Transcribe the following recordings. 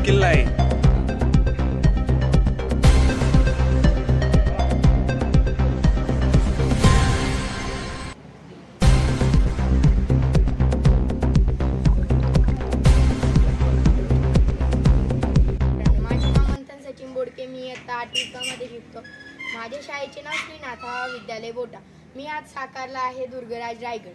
किल्ला आहे। मी इयत्ता 8वी मध्ये शिकतो। माझ्या शाळेचे नाव श्री नाथा विद्यालय बोटा। मी आज साकारला आहे दुर्गराज रायगड।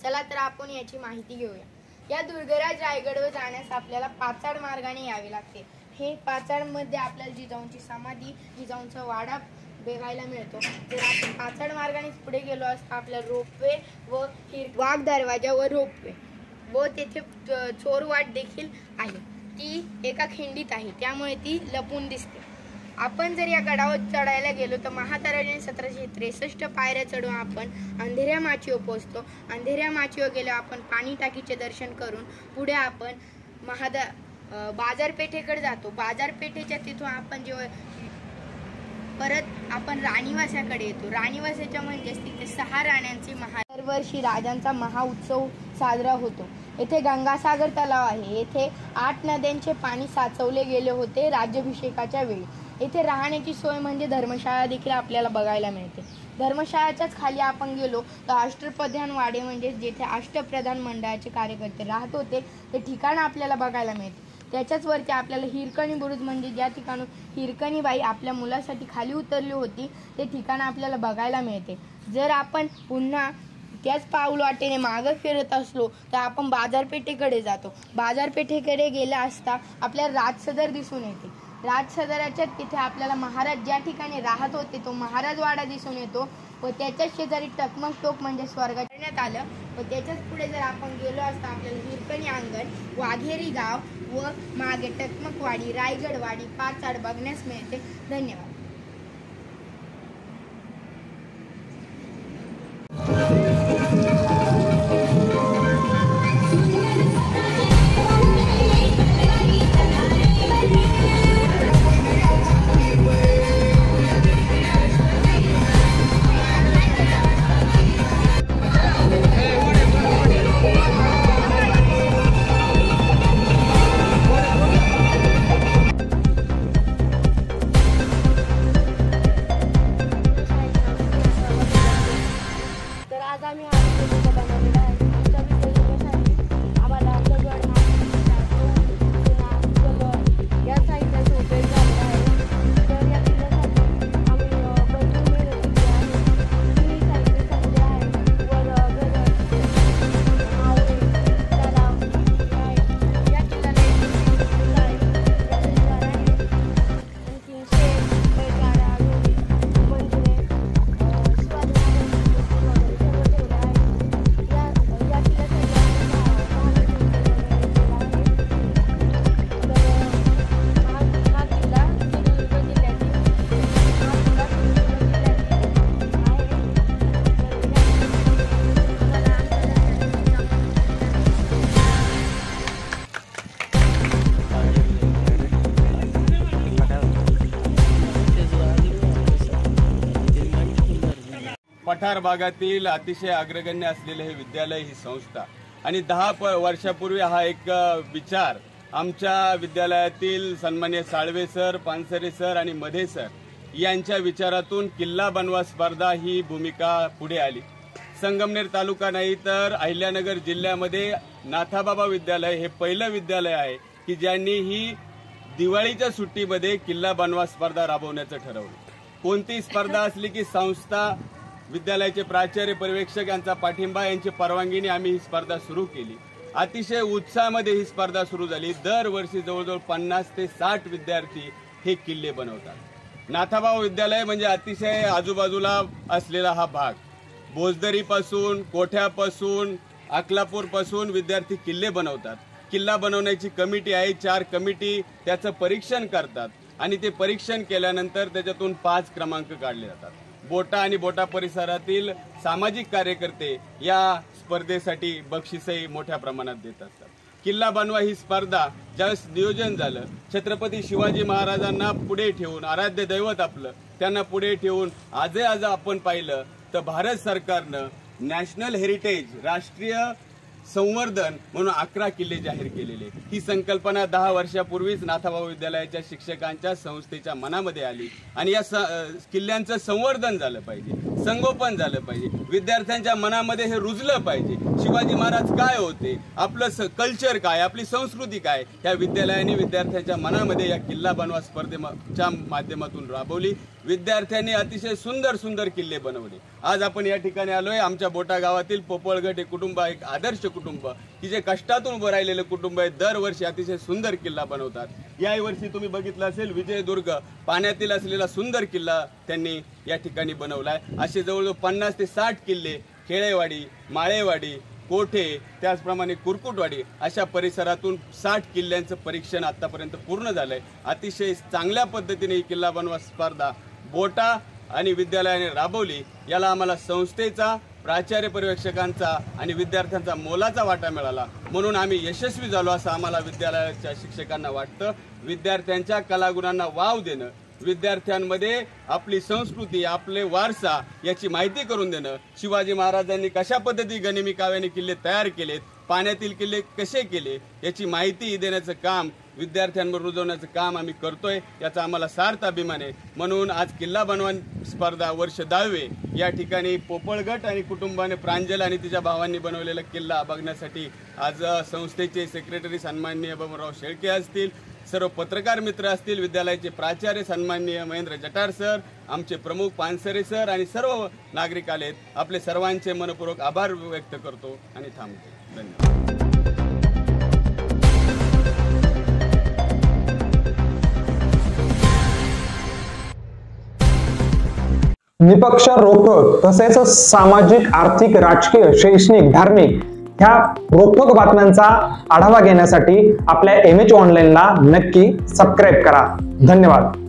चला तर आपण याची माहिती घेऊया। या दुर्गराज रायगडवर जाण्यास आपल्याला पाचाड मार्गाने यावे लागते। हे पाचाड मध्ये आपल्याला जिजाऊंची समाधी, जिजाऊंचा वाडा बघायला मिळतो। जर आपण पाचाड मार्गाने पुढे गेलो असता आपल्याला रोपवे व वाघ दरवाजा व रोपवे व तेथे चोरवाट देखील आहे। ती एका खिंडीत आहे, त्यामुळे ती लपून दिसते। आपण जर या गडावर चढायला गेलो तर महाताराने 1763 पायऱ्या चढून आपण अंधेऱ्या माचीवर पोहोचतो। अंधेऱ्या माचीवर गेल्यावर आपण पाणी टाकीचे दर्शन करून पुढे आपण बाजारपेठेकडे जातो। बाजारपेठेच्या तिथून आपण जेव्हा परत आपण राणीवासाकडे येतो। राणीवासाच्या म्हणजेच तिथे 6 राण्यांची दरवर्षी राजांचा महाउत्सव साजरा होतो। येथे गंगासागर तलाव आहे। येथे 8 नद्यांचे पाणी साचवले गेले होते राज्याभिषेकाच्या वेळी। येथे राहण्याची सोय म्हणजे धर्मशाळा देखील आपल्याला बघायला मिळते। धर्मशाळाच्याच खाली आपण गेलो तर अष्टप्रधान वाडे म्हणजे जेथे अष्टप्रधान मंडळाचे कार्यकर्ते राहत होते ते ठिकाण आपल्याला बघायला मिळते। त्याच्याच वरती आपल्याला हिरकणी बुरुज म्हणजे ज्या ठिकाणी हिरकणी बाई आपल्या मुलासाठी खाली उतरली होती ते ठिकाण आपल्याला बघायला मिळते। जर आपण पुन्हा त्याच पाऊल वाटेने मागे फिरत असलो तर आपण बाजारपेठेकडे जातो। बाजारपेठेकडे गेला असता आपल्याला राजसदर दिसून येते। राजसदराच्या तिथे आपल्याला महाराज ज्या ठिकाणी राहत होते तो महाराज वाडा दिसून येतो व त्याच्याच शेजारी टकमक टोक म्हणजे स्वर्ग करण्यात आलं व त्याच्याच पुढे जर आपण गेलो असता आपल्याला हिरकणी अंगण, वाघेरी गाव व मागे टकमकवाडी, रायगडवाडी, पाचाड बघण्यास मिळते। धन्यवाद। पठार भागातील अतिशय अग्रगण्य असलेले हे विद्यालय, ही संस्था आणि 10 वर्षापूर्वी हा एक विचार आमच्या विद्यालयातील सन्मान्य साळवे सर, पानसरे सर आणि मधे सर यांच्या विचारातून किल्ला बनवा स्पर्धा ही भूमिका पुढे आली। संगमनेर तालुका नाही तर अहिल्यानगर जिल्ह्यामध्ये नाथाबाबा विद्यालय हे पहिलं विद्यालय आहे की ज्यांनी ही दिवाळीच्या सुट्टीमध्ये किल्ला बनवा स्पर्धा राबवण्याचं ठरवलं। कोणती स्पर्धा असली की संस्था, विद्यालयाचे प्राचार्य, पर्यवेक्षक यांचा पाठिंबा, यांची परवानगीने आम्ही ही स्पर्धा सुरू केली। अतिशय उत्साहामध्ये ही स्पर्धा सुरू झाली। दरवर्षी जवळजवळ 50 ते 60 विद्यार्थी हे किल्ले बनवतात। नाथाबाबा विद्यालय म्हणजे अतिशय आजूबाजूला असलेला हा भाग, भोजदरीपासून, कोठ्यापासून, अकलापूरपासून विद्यार्थी किल्ले बनवतात। किल्ला बनवण्याची कमिटी आहे, 4 कमिटी त्याचं परीक्षण करतात आणि ते परीक्षण केल्यानंतर त्याच्यातून 5 क्रमांक काढले जातात। बोटा आणि बोटा परिसरातील सामाजिक कार्यकर्ते या स्पर्धेसाठी बक्षीसही मोठ्या प्रमाणात देत असतात। किल्ला बनवा ही स्पर्धा ज्यावेळेस नियोजन झालं, छत्रपती शिवाजी महाराजांना पुढे ठेवून, आराध्य दैवत आपलं त्यांना पुढे ठेवून आज आपण पाहिलं तर भारत सरकारनं नॅशनल हेरिटेज, राष्ट्रीय संवर्धन म्हणून 11 किल्ले जाहीर केलेले. ही संकल्पना 10 वर्षापूर्वीच नाथाभाऊ विद्यालयाच्या शिक्षकांच्या संस्थेच्या मनामध्ये आली आणि या किल्ल्यांचं संवर्धन झालं पाहिजे, संगोपन झालं पाहिजे, विद्यार्थ्यांच्या मनामध्ये हे रुजलं पाहिजे. शिवाजी महाराज काय होते, आपलं कल्चर काय, आपली संस्कृती काय, या विद्यालयाने विद्यार्थ्यांच्या मनामध्ये या किल्ला बनवा स्पर्धेच्या माध्यमातून राबवली. विद्यार्थ्यांनी अतिशय सुंदर सुंदर किल्ले बनवले. आज आपण या ठिकाणी आलोय. आमच्या बोटा गावातील पोपळगट हे कुटुंब एक आदर्श कुटुंब की जे कष्टातून उभं राहिलेलं कुटुंब आहे. दरवर्षी अतिशय सुंदर किल्ला बनवतात. याही वर्षी तुम्ही बघितलं असेल विजयदुर्ग पाण्यातील असलेला सुंदर किल्ला त्यांनी या ठिकाणी बनवलाय. असे जवळजवळ 50 ते 60 किल्ले खेळेवाडी, माळेवाडी, कोठे, त्याचप्रमाणे कुरकुटवाडी अशा परिसरातून 60 किल्ल्यांचं परीक्षण आतापर्यंत पूर्ण झालंय. अतिशय चांगल्या पद्धतीने ही किल्ला बनवा स्पर्धा बोटा आणि विद्यालयाने राबवली. याला आम्हाला संस्थेचा, प्राचार्य पर्यवेक्षकांचा आणि विद्यार्थ्यांचा मोलाचा वाटा मिळाला म्हणून आम्ही यशस्वी झालो असं आम्हाला विद्यालयाच्या शिक्षकांना वाटतं. विद्यार्थ्यांच्या कलागुणांना वाव देणं, विद्यार्थ्यांमध्ये आपली संस्कृती, आपले वारसा याची माहिती करून देणं, शिवाजी महाराजांनी कशा पद्धती गनिमी काव्याने किल्ले तयार केलेत, पाण्यातील किल्ले कसे केले याची माहिती देण्याचं काम, विद्यार्थ्यांवर रुजवण्याचं काम आम्ही करतोय. याचा आम्हाला सार्थ अभिमान आहे. म्हणून आज किल्ला बनवण स्पर्धा वर्ष 10वे या ठिकाणी पोपळगट आणि कुटुंबाने प्रांजल आणि तिच्या भावांनी बनवलेला किल्ला बघण्यासाठी आज संस्थेचे सेक्रेटरी सन्माननीय बबनराव शेळके असतील, सर्व पत्रकार मित्र असतील, विद्यालयाचे प्राचार्य सन्माननीय महेंद्र जटार सर, आमचे प्रमुख पानसरे सर आणि सर्व नागरिक आलेत. आपले सर्वांचे मनपूर्वक आभार व्यक्त करतो आणि थांबतो. धन्यवाद. निपक्ष, रोखठोक तसेच सामाजिक, आर्थिक, राजकीय, शैक्षणिक, धार्मिक ह्या रोखठोक बातम्यांचा आढावा घेण्यासाठी आपल्या MH ऑनलाईनला नक्की सबस्क्राईब करा. धन्यवाद.